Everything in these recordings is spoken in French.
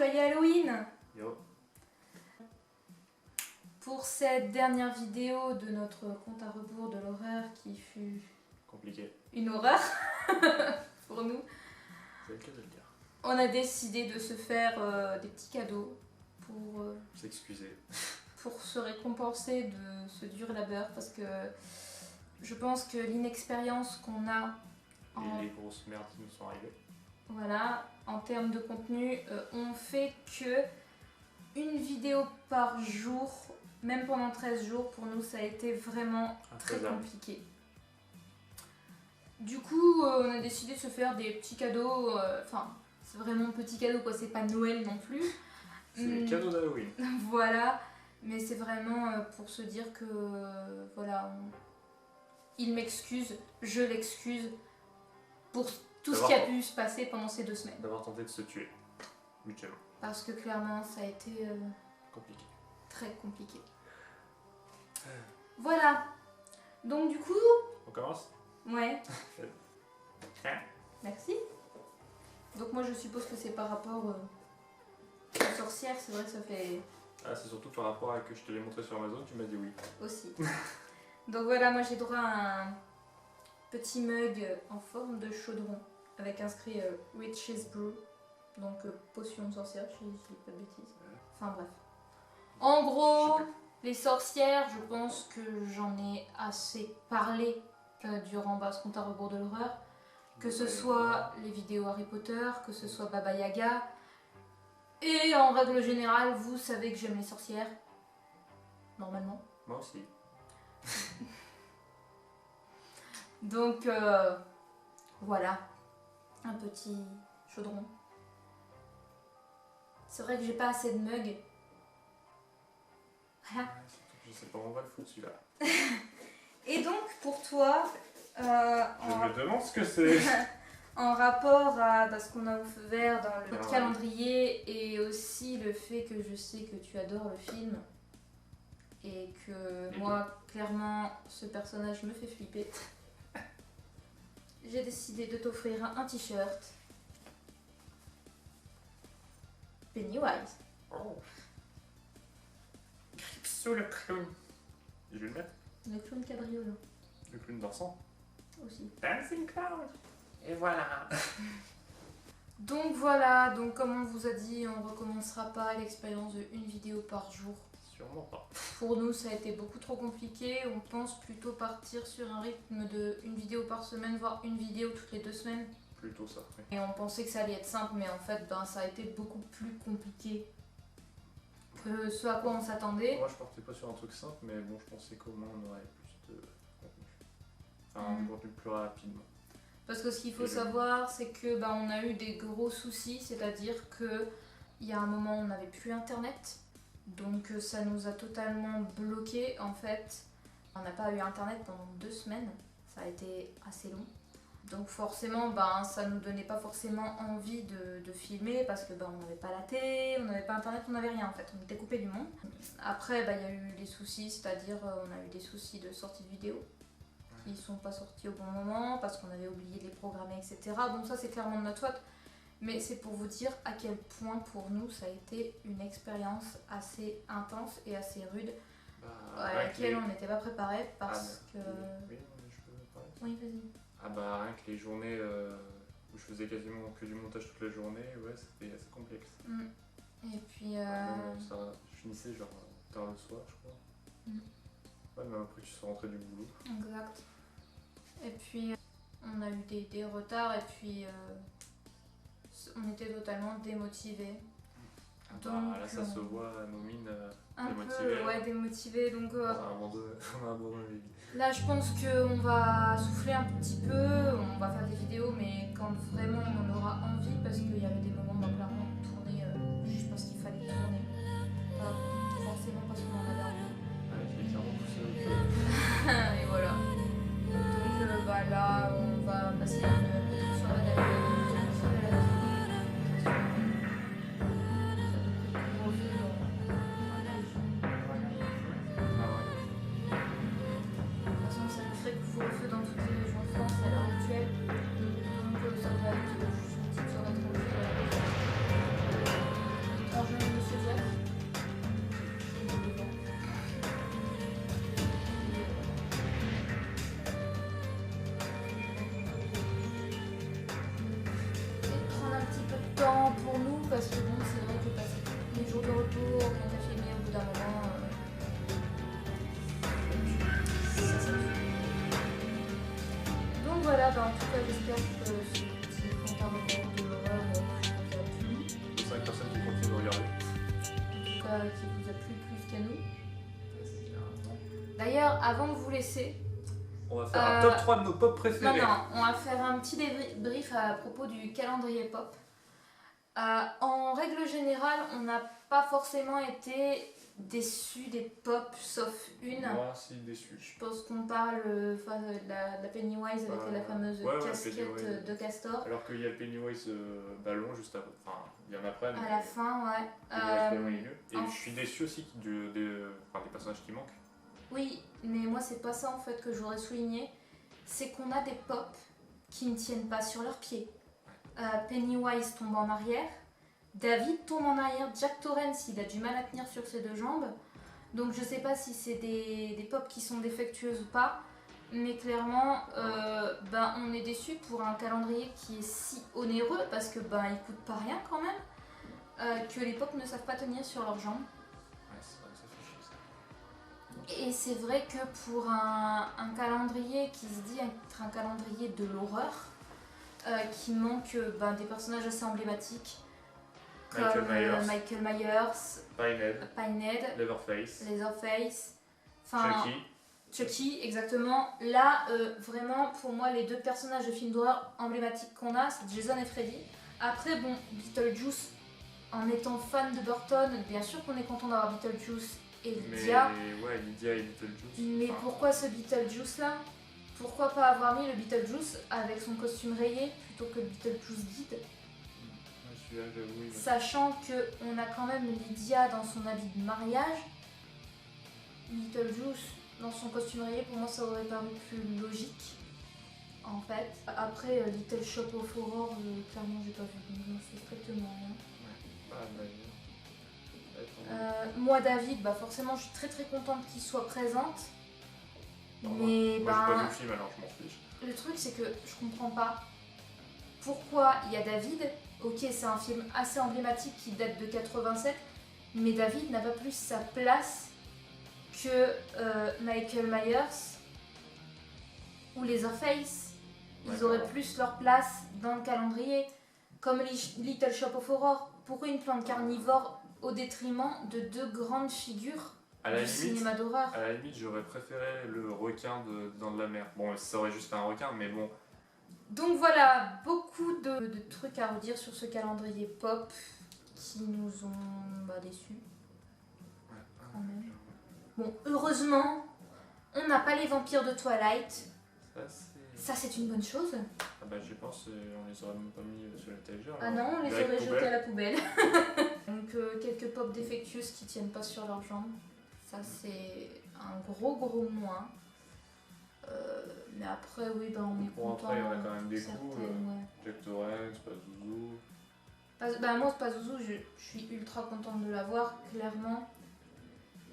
joyeux Halloween! Yo. Pour cette dernière vidéo de notre compte à rebours de l'horreur qui fut Compliqué. une horreur pour nous, C'est le cas de le dire. on a décidé de se faire des petits cadeaux S'excuser. pour se récompenser de ce dur labeur parce que je pense que l'inexpérience qu'on a Et les grosses merdes qui nous sont arrivées. voilà, en termes de contenu, on fait que une vidéo par jour, même pendant 13 jours, pour nous ça a été vraiment très compliqué. Du coup, on a décidé de se faire des petits cadeaux, enfin, c'est vraiment petit cadeau quoi, c'est pas Noël non plus. C'est les cadeaux d'Halloween. Voilà, mais c'est vraiment pour se dire que, voilà, il m'excuse, je l'excuse pour tout ce qui a pu se passer pendant ces 2 semaines. D'avoir tenté de se tuer, mutuellement. Parce que clairement, ça a été Compliqué. très compliqué. Voilà. Donc du coup... On commence? Ouais. Merci. Donc moi je suppose que c'est par rapport aux sorcières, c'est vrai que ça fait... Ah, c'est surtout par rapport à que je te l'ai montré sur Amazon, tu m'as dit oui. Aussi. Donc voilà, moi j'ai droit à un petit mug en forme de chaudron avec inscrit Witch's Brew, donc potion de sorcière, je dis pas de bêtises. Enfin bref. En gros, les sorcières, je pense que j'en ai assez parlé durant ce compte à rebours de l'horreur. Que ce soit les vidéos Harry Potter, que ce soit Baba Yaga. Et en règle générale, vous savez que j'aime les sorcières. Normalement. Moi aussi. Donc voilà, un petit chaudron. C'est vrai que j'ai pas assez de mugs. Voilà. Je sais pas où on va le foutre celui-là. Et donc pour toi, Je me demande ce que c'est. en rapport à ce qu'on a ouvert dans le calendrier et aussi le fait que je sais que tu adores le film et que moi clairement ce personnage me fait flipper. J'ai décidé de t'offrir un t-shirt Pennywise. Oh. Gripsou le clown. Je vais le mettre. Le clown cabriole Le clown dansant. aussi. Dancing clown. Et voilà. Donc voilà, donc comme on vous a dit, on recommencera pas l'expérience de une vidéo par jour. Sûrement pas. Pour nous, ça a été beaucoup trop compliqué. On pense plutôt partir sur un rythme de une vidéo par semaine, voire une vidéo toutes les 2 semaines. Plutôt ça, oui. Et on pensait que ça allait être simple, mais en fait, ça a été beaucoup plus compliqué que ce à quoi on s'attendait. Moi, je partais pas sur un truc simple, mais bon, je pensais qu'au moins on aurait plus de contenu. Enfin, un contenu plus rapidement. Parce que ce qu'il faut savoir, c'est que on a eu des gros soucis, c'est-à-dire que il y a un moment, on n'avait plus internet. Donc ça nous a totalement bloqué en fait. On n'a pas eu internet pendant 2 semaines, ça a été assez long. Donc forcément ça nous donnait pas forcément envie de filmer parce que on n'avait pas la télé, on n'avait pas internet, on n'avait rien en fait, on était coupé du monde. Après il y a eu des soucis, c'est-à-dire on a eu des soucis de sortie de vidéo qui sont pas sortis au bon moment parce qu'on avait oublié de les programmer, etc. Bon ça c'est clairement de notre faute. Mais c'est pour vous dire à quel point pour nous ça a été une expérience assez intense et assez rude à laquelle on n'était pas préparé parce que... Oui, je peux parler. Oui, vas-y. Ah bah rien que les journées où je faisais quasiment que du montage toute la journée, ouais c'était assez complexe. Et puis... Ça, je finissais genre tard le soir je crois. Ouais, même après tu sois rentré du boulot. Exact. Et puis on a eu des retards et puis... on était totalement démotivés. Donc, là ça se voit à nos mines un démotivées. peu, ouais, démotivés. Donc on a abandonné les vies. là je pense qu'on va souffler un petit peu, on va faire des vidéos, mais quand vraiment on en aura envie, parce qu'il y avait des moments où clairement on tournait juste parce qu'il fallait tourner. Pas forcément parce qu'on en avait envie. Ouais, je l'ai clairement poussé au feu. Et voilà. Donc là on va passer sur la navette. Couvre-feu dans toutes les régions de France à l'heure actuelle. Donc ça va être juste une petite soirée tranquille. bah, en tout cas, j'espère que ce petit compte à rebours de l'horreur vous a plu. Les 5 personnes qui continuent de regarder. En tout cas, qui vous a plu plus qu'à nous. D'ailleurs, avant de vous laisser, on va faire un top 3 de nos pop préférés. non, on va faire un petit débrief à propos du calendrier pop. En règle générale, on n'a pas forcément été déçus des pop, sauf une. Moi, si déçu. Je pense qu'on parle de la Pennywise avec la fameuse casquette de castor. Alors qu'il y a le Pennywise ballon juste après. Enfin, il y en a après. À la fin, ouais. Pennywise ballon est mieux. Et je suis déçu aussi des personnages qui manquent. Oui, mais moi, c'est pas ça en fait que j'aurais souligné. C'est qu'on a des pop qui ne tiennent pas sur leurs pieds. Pennywise tombe en arrière. David tombe en arrière. Jack Torrance, il a du mal à tenir sur ses 2 jambes. Donc je sais pas si c'est des pop qui sont défectueuses ou pas. Mais clairement, on est déçu pour un calendrier qui est si onéreux parce que il coûte pas rien quand même. Que les pop ne savent pas tenir sur leurs jambes. Ouais, c'est vrai que ça fait chier ça. Et c'est vrai que pour un calendrier qui se dit être un calendrier de l'horreur, qui manque des personnages assez emblématiques comme Michael Myers, Pinehead, Leatherface, Chucky, exactement. Là, vraiment, pour moi, les 2 personnages de films d'horreur emblématiques qu'on a, c'est Jason et Freddy. Après, bon, Beetlejuice, en étant fan de Burton, bien sûr qu'on est content d'avoir Beetlejuice et Lydia. Ouais, Lydia et Beetlejuice. Mais pourquoi ce Beetlejuice là? Pourquoi pas avoir mis le Beetlejuice avec son costume rayé plutôt que le Beetlejuice guide? Oui, sachant qu'on a quand même Lydia dans son habit de mariage. Beetlejuice dans son costume rayé, pour moi ça aurait paru plus logique en fait. Après Little Shop of Horror, clairement j'ai pas vu, donc je n'en sais strictement rien. Moi David, forcément je suis très contente qu'il soit présente. Mais moi j'ai pas vu le film alors je m'en fiche. Le truc c'est que je comprends pas pourquoi il y a David. Ok, c'est un film assez emblématique qui date de 87, mais David n'a pas plus sa place que Michael Myers ou Leatherface. Ils auraient plus leur place dans le calendrier, comme Little Shop of Horror. Pourquoi une plante carnivore au détriment de 2 grandes figures du cinéma d'horreur? À la limite, j'aurais préféré le requin dans de la mer. Bon, ça aurait juste fait un requin, mais bon. Donc voilà, beaucoup de trucs à redire sur ce calendrier pop qui nous ont déçus. Quand même. Bon, heureusement, on n'a pas les vampires de Twilight. Ça, c'est une bonne chose. Je pense on les aurait même pas mis sur la télévision. Ah non, on les aurait jetés à la poubelle. Donc quelques pop défectueuses qui tiennent pas sur leurs jambes. Ça, c'est un gros moins. Mais après, oui, on est content. Après, il y en a quand même des coups. Jack Torrance, Pazuzu. Moi, Pazuzu, je suis ultra contente de l'avoir, clairement.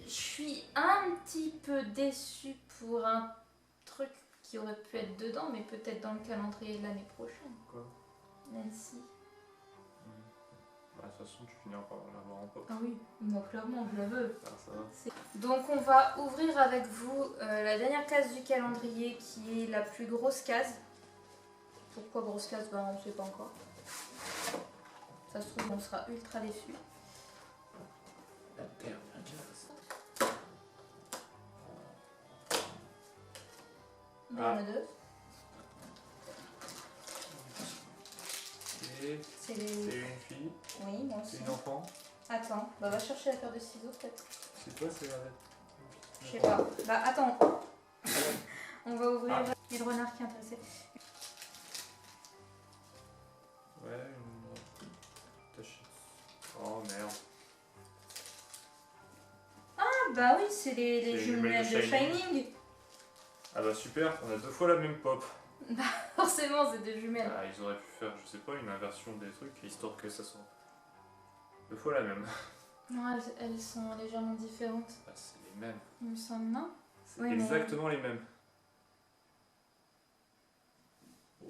Je suis un petit peu déçue pour un truc qui aurait pu être dedans, mais peut-être dans le calendrier de l'année prochaine. Quoi? Nancy. De toute façon, tu finiras par l'avoir en pop. Ah oui, moi clairement, je la veux. Ah, ça va. Donc on va ouvrir avec vous la dernière case du calendrier qui est la plus grosse case. Pourquoi grosse case? On ne sait pas encore. Ça se trouve, on sera ultra déçus. La dernière case. Il y en a 2. C'est une fille. Oui, moi aussi. C'est une enfant. Attends, va chercher la paire de ciseaux peut-être. C'est toi, c'est la... Je sais pas. Attends. On va ouvrir. Il y a le renard qui est intéressé. Ouais, oh merde. Ah oui, c'est les jumelles de Shining. Ah super, on a 2 fois la même pop. Forcément, c'est des jumelles. Ils auraient pu faire, je sais pas, une inversion des trucs, histoire que ça soit 2 fois la même. Non, elles sont légèrement différentes. C'est les mêmes. Il me semble, non? C'est exactement les mêmes.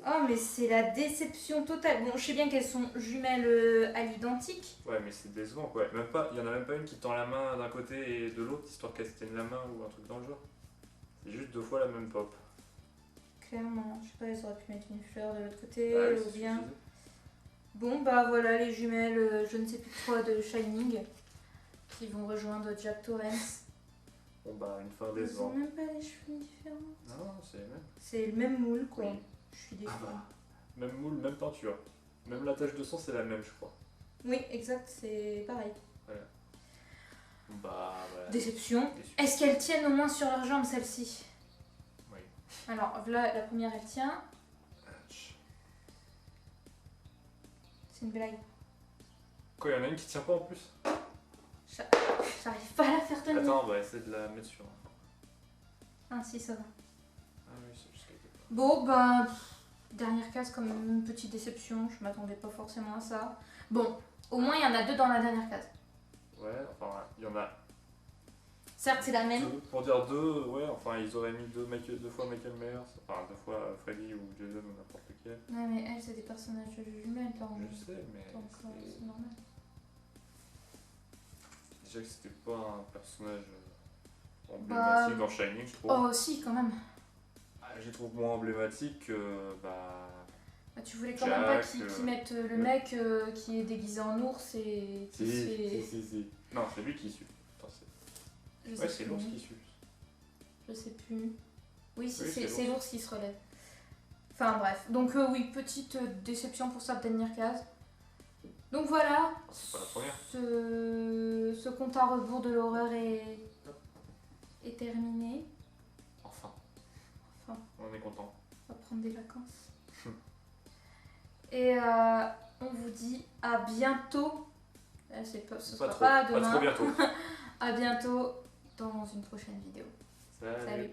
Oh, mais c'est la déception totale. Bon, je sais bien qu'elles sont jumelles à l'identique. Ouais, mais c'est décevant quoi. Même pas, il y en a même pas une qui tend la main d'un côté et de l'autre, histoire qu'elle se tienne la main ou un truc dans le genre. C'est juste 2 fois la même pop. clairement. Je sais pas, ils auraient pu mettre une fleur de l'autre côté Ah oui, ou ça bien. suffisait. Bon, bah voilà les jumelles, je ne sais plus quoi de Shining, qui vont rejoindre Jack Torrance. Bon bah une fin Ils ont décevante. même pas les cheveux différents. Non, c'est les mêmes. C'est le même moule, quoi. Oui. Je suis déçue. Même moule, même peinture. Même la tache de sang, c'est la même, je crois. Oui, exact, c'est pareil. Bah voilà. Déception. Déçu. Est-ce qu'elles tiennent au moins sur leurs jambes, celles-ci? Oui. Alors, là, la première, elle tient. C'est une blague. Quoi, y'en a une qui tient pas en plus? J'arrive pas à la faire tenir. Attends, on va essayer de la mettre sur. Ah, si, ça va. Ah oui, c'est juste quelque part. Bon, bah, dernière case, comme une petite déception. Je m'attendais pas forcément à ça. Bon, au moins, il y en a deux dans la dernière case. Ouais, enfin, il y en a Certes, c'est la même. deux. Pour dire deux, ouais, enfin, ils auraient mis deux fois Michael Myers, enfin, deux fois Freddy ou Jason ou n'importe lequel. Ouais, mais elles, c'est des personnages jumelles, là. Je sais, mais. Donc, c'est normal. Déjà que c'était pas un personnage emblématique dans Shining, je trouve. Oh, si, quand même. Je les trouve moins emblématiques que. Bah. Bah, tu voulais quand même pas Jack, qu'ils mettent le mec qui est déguisé en ours et qui se fait... Si. Non, c'est lui qui suit. Attends, Je sais ouais, c'est plus. l'ours qui suit. Je sais plus. Oui, si, Oui, c'est c'est l'ours qui se relève. Enfin bref. Donc oui, petite déception pour sa dernière case. Donc voilà. C'est pas la première. Ce compte à rebours de l'horreur est terminé. Enfin. Enfin. On est content. On va prendre des vacances. Et on vous dit à bientôt. Ce sera pas Pas demain. trop bientôt. À bientôt dans une prochaine vidéo. Salut. Salut.